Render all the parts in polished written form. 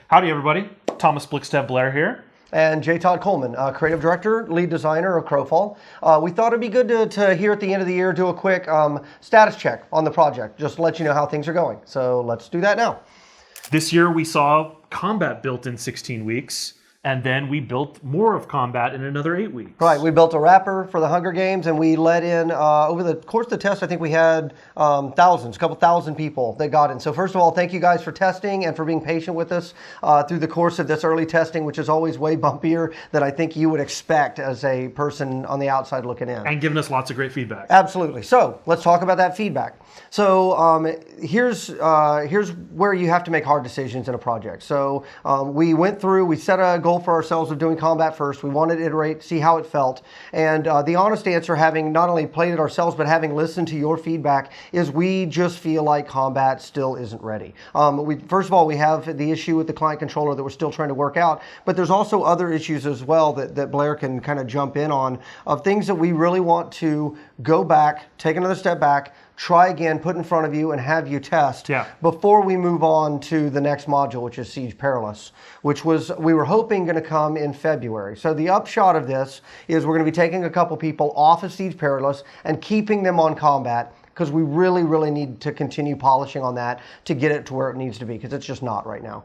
Howdy, everybody. Thomas Blixtev Blair here. And J. Todd Coleman, Creative Director, Lead Designer of Crowfall. We thought it'd be good to here at the end of the year do a quick status check on the project, just to let you know how things are going. So let's do that now. This year we saw combat built in 16 weeks, and then we built more of combat in another 8 weeks. Right, we built a wrapper for the Hunger Games, and we let in, over the course of the test, I think we had a couple thousand people that got in. So first of all, thank you guys for testing and for being patient with us through the course of this early testing, which is always way bumpier than I think you would expect as a person on the outside looking in. And giving us lots of great feedback. Absolutely. So let's talk about that feedback. So here's where you have to make hard decisions in a project. So we went through, we set a goal for ourselves of doing combat first. We wanted to iterate, see how it felt. And the honest answer, having not only played it ourselves, but having listened to your feedback, is we just feel like combat still isn't ready. First of all, we have the issue with the client controller that we're still trying to work out, but there's also other issues as well that Blair can kind of jump in on, of things that we really want to go back, take another step back, try again, put in front of you, and have you test before we move on to the next module, which is Siege Perilous, which we were hoping going to come in February. So the upshot of this is we're going to be taking a couple people off of Siege Perilous and keeping them on combat, because we really, really need to continue polishing on that to get it to where it needs to be, because it's just not right now.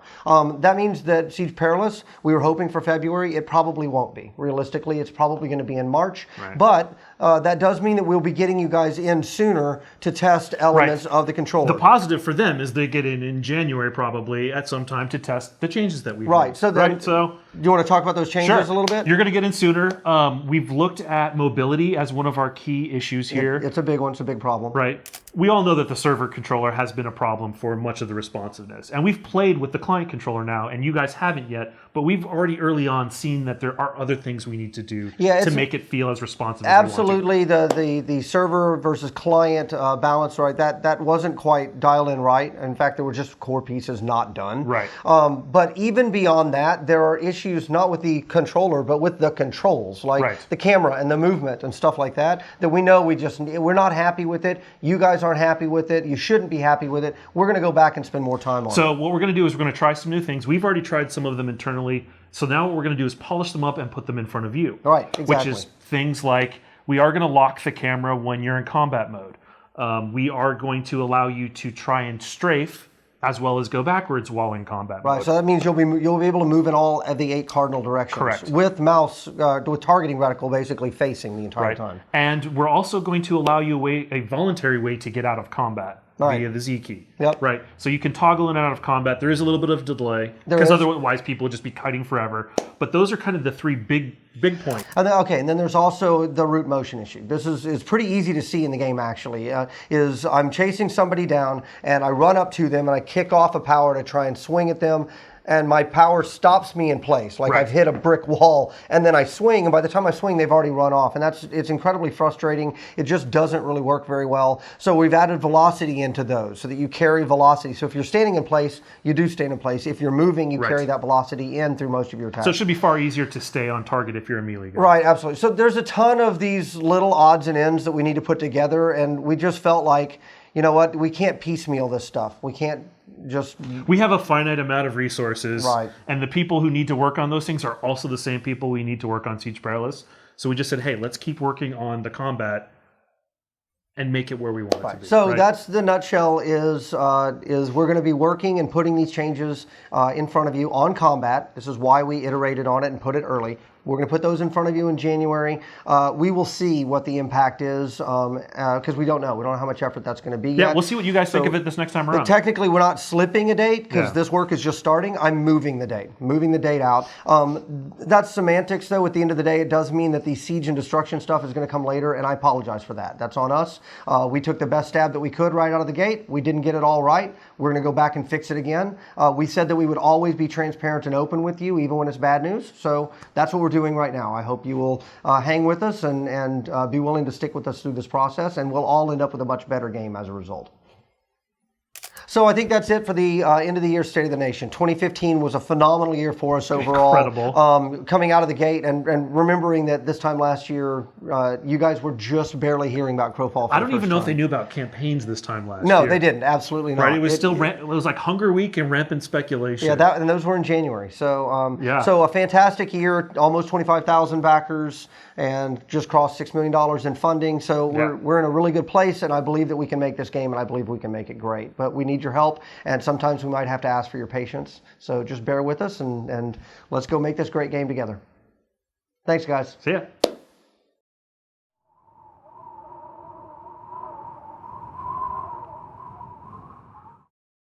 That means that Siege Perilous, we were hoping for February. It probably won't be. Realistically, it's probably going to be in March. Right. But that does mean that we'll be getting you guys in sooner to test elements of the controller. The positive for them is they get in January probably at some time to test the changes that we've made. So then, do you want to talk about those changes a little bit? You're going to get in sooner. We've looked at mobility as one of our key issues here. It's a big one. It's a big problem. Right. We all know that the server controller has been a problem for much of the responsiveness. And we've played with the client controller now, and you guys haven't yet, but we've already early on seen that there are other things we need to do to make it feel as responsive as we want to. The server versus client balance, right, that wasn't quite dialed in right. In fact, there were just core pieces not done. Right. But even beyond that, there are issues not with the controller, but with the controls, like the camera and the movement and stuff like that we know we're not happy with it. You guys aren't happy with it. You shouldn't be happy with it. We're going to go back and spend more time on it. So what we're going to do is we're going to try some new things. We've already tried some of them internally. So now what we're going to do is polish them up and put them in front of you. Right, exactly. Which is things like we are going to lock the camera when you're in combat mode. We are going to allow you to try and strafe as well as go backwards while in combat mode. Right, so that means you'll be able to move in all of the 8 cardinal directions. Correct. With mouse, with targeting reticle basically facing the entire time. And we're also going to allow you a voluntary way to get out of combat via the Z key. Yep. Right. So you can toggle in and out of combat. There is a little bit of delay because otherwise people would just be kiting forever. But those are kind of the 3 big points. And then there's also the root motion issue. This is pretty easy to see in the game actually. Is I'm chasing somebody down and I run up to them and I kick off a power to try and swing at them. And my power stops me in place, like I've hit a brick wall, and then I swing, and by the time I swing, they've already run off, and it's incredibly frustrating. It just doesn't really work very well. So we've added velocity into those, so that you carry velocity. So if you're standing in place, you do stand in place. If you're moving, you carry that velocity in through most of your attacks. So it should be far easier to stay on target if you're a melee guy. Right, absolutely. So there's a ton of these little odds and ends that we need to put together, and we just felt like, you know what, we can't piecemeal this stuff. We can't we have a finite amount of resources, and the people who need to work on those things are also the same people we need to work on Siege Perilous. So we just said, hey, let's keep working on the combat and make it where we want it to be. So that's the nutshell is we're going to be working and putting these changes in front of you on combat. This is why we iterated on it and put it early. We're going to put those in front of you in January. We will see what the impact is because we don't know. We don't know how much effort that's going to be yet. We'll see what you guys think of it this next time around. Technically, we're not slipping a date because this work is just starting. I'm moving the date out. That's semantics, though. At the end of the day, it does mean that the siege and destruction stuff is going to come later, and I apologize for that. That's on us. We took the best stab that we could right out of the gate. We didn't get it all right. We're going to go back and fix it again. We said that we would always be transparent and open with you, even when it's bad news. So that's what we're doing right now. I hope you will hang with us and be willing to stick with us through this process, and we'll all end up with a much better game as a result. So I think that's it for the end of the year State of the Nation. 2015 was a phenomenal year for us overall. Incredible. Coming out of the gate and remembering that this time last year, you guys were just barely hearing about Crowfall. I don't even know if they knew about campaigns this time last year. No, they didn't. Absolutely not. Right? It was it was like Hunger Week and rampant speculation. Yeah, and those were in January. So so a fantastic year, almost 25,000 backers, and just crossed $6 million in funding. So we're in a really good place, and I believe that we can make this game, and I believe we can make it great. But we need your help, and sometimes we might have to ask for your patience. So just bear with us, and let's go make this great game together. Thanks, guys. See ya.